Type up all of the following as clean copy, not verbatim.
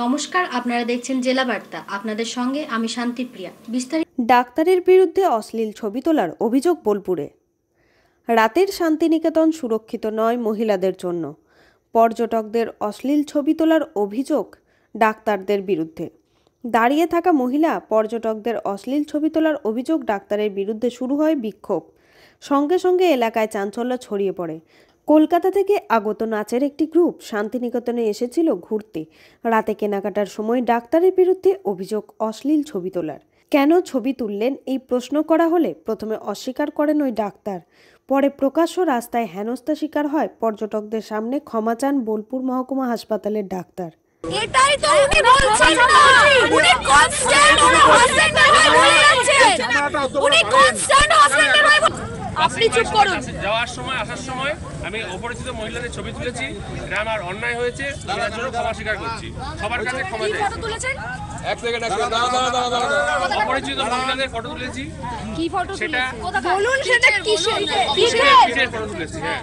নমস্কার, আপনারা দেখছেন জেলা বার্তা। আপনাদের সঙ্গে আমি শান্তিপ্রিয়া। বিস্তারিত। ডাক্তারের বিরুদ্ধে অশ্লীল ছবি তোলার অভিযোগ বোলপুরে। রাতের শান্তিনিকেতন সুরক্ষিত নয় মহিলাদের জন্য। পর্যটকদের অশ্লীল ছবি তোলার অভিযোগ ডাক্তারদের বিরুদ্ধে। দাঁড়িয়ে থাকা মহিলা পর্যটকদের অশ্লীল ছবি তোলার অভিযোগ ডাক্তারের বিরুদ্ধে শুরু হয় বিক্ষোভ। সঙ্গে সঙ্গে এলাকায় চাঞ্চল্য ছড়িয়ে পড়ে। কলকাতা থেকে আগত নাচের একটি গ্রুপ শান্তিনিকেতনে এসেছিল ঘুরতে। রাতে কেনাকাটার সময় ডাক্তারের বিরুদ্ধে অভিযোগ অশ্লীল ছবি তোলার। কেন ছবি তুললেন এই প্রশ্ন করা হলে প্রথমে অস্বীকার করেন ওই ডাক্তার। পরে প্রকাশ্য রাস্তায় হেনস্থা শিকার হয় পর্যটকদের সামনে ক্ষমা চান বোলপুর মহকুমা হাসপাতালের ডাক্তার। এটাই তো উনি বলছেন না, উনি কনস্ট্যান্ট হসপিটাল হয়ে বলে যাচ্ছেন, উনি কনস্ট্যান্ট হসপিটাল হয়ে। আপনি চুপ করুন। যাওয়ার সময় আসার সময় আমি অপরিচিত মহিলাদের ছবি তুলেছি, এটা আমার অন্যায় হয়েছে, তার জন্য ক্ষমা স্বীকার করছি। সবার কাছে ক্ষমা চাই। ফটো তুলেছেন? এক সেকেন্ড অপরিচিত মহিলাদের ফটো তুলেছি। কি ফটো সেটা বলুন, সেটা কিসের পিঠের ফটো তুলেছি। হ্যাঁ,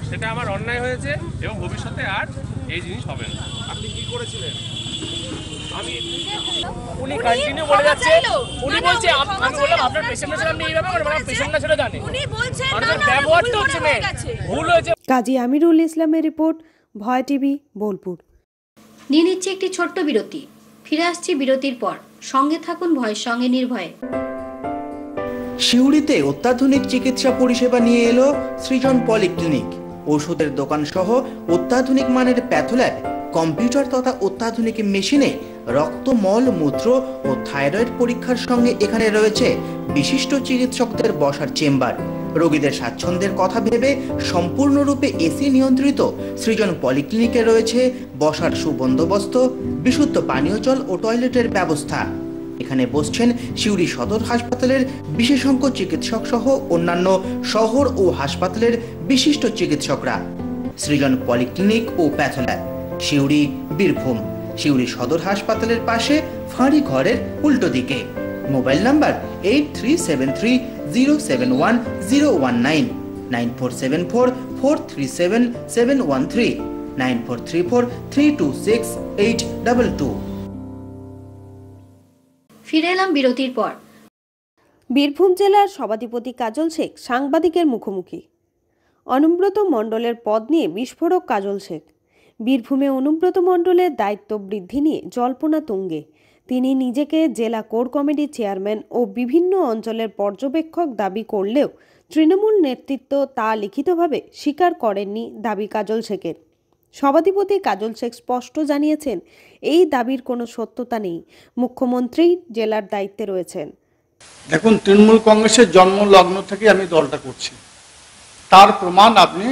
সেটা আমার অন্যায় হয়েছে এবং ভবিষ্যতে আর এই জিনিস হবে না। আপনি কি করেছিলেন? উনি কন্টিনিউ বলে যাচ্ছে, উনি বলছে আমি বললাম আপনার পেশেন্টের সাথে আপনি এইভাবে করেন, আপনার পেশেন্টরা সেটা জানে। উনি বলছেন মানুষের ব্যবহারটা হচ্ছে মেয়ে, ভুল হয়েছে। কাজী আমিরুল ইসলামের রিপোর্ট, ভয় টিভি, বোলপুর। নিয়ে নিচ্ছে একটি ছোট্ট বিরতি। ফিরে আসছি বিরতির পর। সঙ্গে থাকুন ভয়ের সঙ্গে নির্ভয়ে। সিউড়িতে অত্যাধুনিক চিকিৎসা পরিষেবা নিয়ে এলো সৃজন পলিক্লিনিক। ওষুধের দোকান সহ অত্যাধুনিক মানের প্যাথোল্যাব, কম্পিউটার তথা অত্যাধুনিক মেশিনে রক্ত, মল, মূত্র ও থাইরয়েড পরীক্ষার সঙ্গে এখানে রয়েছে বিশিষ্ট চিকিৎসকদের বসার চেম্বার। রোগীদের স্বাচ্ছন্দ্যের কথা ভেবে সম্পূর্ণরূপে এসি নিয়ন্ত্রিত সৃজন পলিক্লিনিকে রয়েছে বসার সুবন্দোবস্ত, বিশুদ্ধ পানীয় জল ও টয়লেটের ব্যবস্থা। এখানে বসছেন সিউড়ি সদর হাসপাতালের বিশেষজ্ঞ চিকিৎসক সহ অন্যান্য শহর ও হাসপাতালের বিশিষ্ট চিকিৎসকরা। সৃজন পলিক্লিনিক ও প্যাথোল্যাব, সিউড়ি, বীরভূম। সিউড়ি সদর হাসপাতালের পাশে ফাঁড়ি ঘরের উল্টো দিকে। Mobile number 8373071019, 9474437713, 9434326822। ফিরে এলাম বিরতির পর। বীরভূম জেলার সভাধিপতি কাজল শেখ সাংবাদিকের মুখোমুখি। অনুব্রত মণ্ডলের পদ নিয়ে বিস্ফোরক কাজল শেখ। বীরভূমে অনুব্রত মণ্ডলের দায়িত্ব বৃদ্ধি নিয়ে জল্পনা তুঙ্গে। তিনি নিজেকে জেলা কোর কমিটির চেয়ারম্যান ও বিভিন্ন অঞ্চলের পর্যবেক্ষক দাবি করলেও তৃণমূল নেতৃত্ব তা লিখিতভাবে স্বীকার করেননি দাবি কাজল শেখের। সভাধিপতি কাজল শেখ স্পষ্ট জানিয়েছেন, এই দাবির কোনো সত্যতা নেই। মুখ্যমন্ত্রী জেলার দায়িত্বে রয়েছেন। দেখুন, তৃণমূল কংগ্রেসের জন্ম লগ্ন থেকে আমি দলটা করছি, তার প্রমাণ আপনি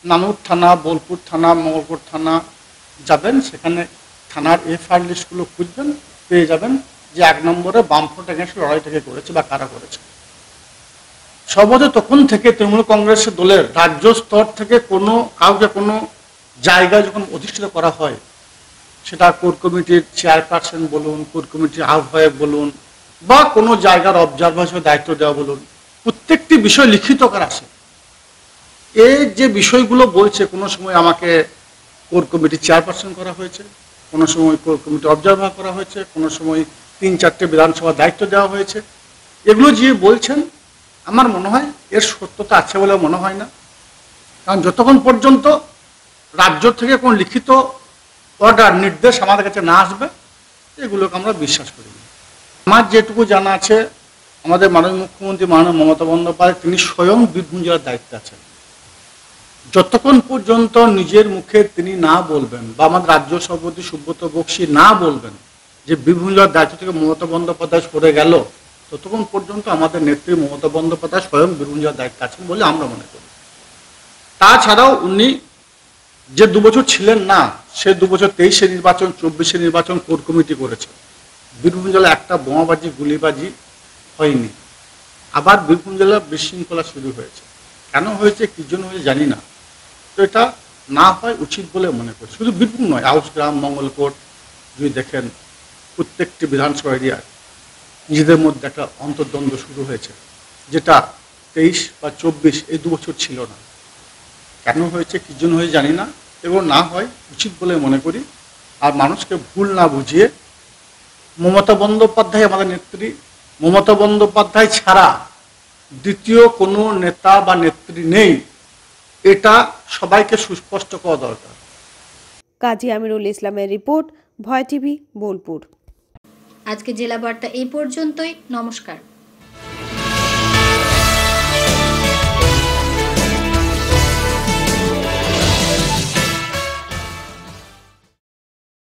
নানুর থানা, বোলপুর থানা, মঙ্গলপুর থানা যাবেন, সেখানে থানার এফআইআর লিস্টগুলো খুঁজবেন, পেয়ে যাবেন যে 1 নম্বরে বামফ্রন্ট এগেন্স্ট লড়াই থেকে করেছে বা কারা করেছে। সর্বদা তখন থেকে তৃণমূল কংগ্রেসের দলের রাজ্য স্তর থেকে কোনো কাউকে কোনো জায়গায় যখন অধিষ্ঠিত করা হয়, সেটা কোর কমিটির চেয়ারপারসন বলুন, কোর কমিটির আহ্বায়ক বলুন, বা কোনো জায়গার অবজারভার হিসেবে দায়িত্ব দেওয়া বলুন, প্রত্যেকটি বিষয় লিখিত করা আছে। এই যে বিষয়গুলো বলছে, কোনো সময় আমাকে কোর কমিটির চেয়ারপারসন করা হয়েছে, কোনো সময় কোর কমিটি অবজারভার করা হয়েছে, কোনো সময় 3-4টে বিধানসভা দায়িত্ব দেওয়া হয়েছে। এগুলো যে বলছেন, আমার মনে হয় এর সত্যতা আছে বলে মনে হয় না। কারণ যতক্ষণ পর্যন্ত রাজ্য থেকে কোনো লিখিত অর্ডার, নির্দেশ আমাদের কাছে না আসবে, এগুলোকে আমরা বিশ্বাস করি না। আমার যেটুকু জানা আছে, আমাদের মাননীয় মুখ্যমন্ত্রী মাননীয় মমতা বন্দ্যোপাধ্যায় তিনি স্বয়ং বীরভূম জেলার দায়িত্বে আছেন। যতক্ষণ পর্যন্ত নিজের মুখে তিনি না বলবেন বা আমাদের রাজ্য সভাপতি সুব্রত বক্সী না বলবেন যে বীরভূম জেলার দায়িত্ব থেকে মমতা বন্দ্যোপাধ্যায় সরে গেল, ততক্ষণ পর্যন্ত আমাদের নেত্রী মমতা বন্দ্যোপাধ্যায় স্বয়ং বীরভূম জেলার দায়িত্বে আছেন বলে আমরা মনে করি। তাছাড়াও উনি যে 2 বছর ছিলেন না, সে 2 বছর 23-এ নির্বাচন, 24-এ নির্বাচন কোর কমিটি করেছে। বীরভূম জেলায় একটা বোমাবাজি, গুলিবাজি হয়নি। আবার বীরভূম জেলায় বিশৃঙ্খলা শুরু হয়েছে। কেন হয়েছে, কি জন্য হয়েছে জানি না। তো এটা না হয় উচিত বলে মনে করি। শুধু বীরভূম নয়, আউসগ্রাম, মঙ্গলকোট যদি দেখেন, প্রত্যেকটি বিধানসভা এরিয়ায় নিজেদের মধ্যে একটা অন্তর্দ্বন্দ্ব শুরু হয়েছে, যেটা 23 বা 24 এই 2 বছর ছিল না। কেন হয়েছে কী জন্য হয়েছে জানি না, এগুলো না হয় উচিত বলে মনে করি। আর মানুষকে ভুল না বুঝিয়ে মমতা বন্দ্যোপাধ্যায় আমাদের নেত্রী, মমতা বন্দ্যোপাধ্যায় ছাড়া দ্বিতীয় কোনো নেতা বা নেত্রী নেই, এটা সবাইকে সুস্পষ্ট করা দরকার। কাজী আমিরুল ইসলামের রিপোর্ট, ভয় টিভি, বোলপুর। আজকে জেলা বার্তা এই পর্যন্তই। নমস্কার।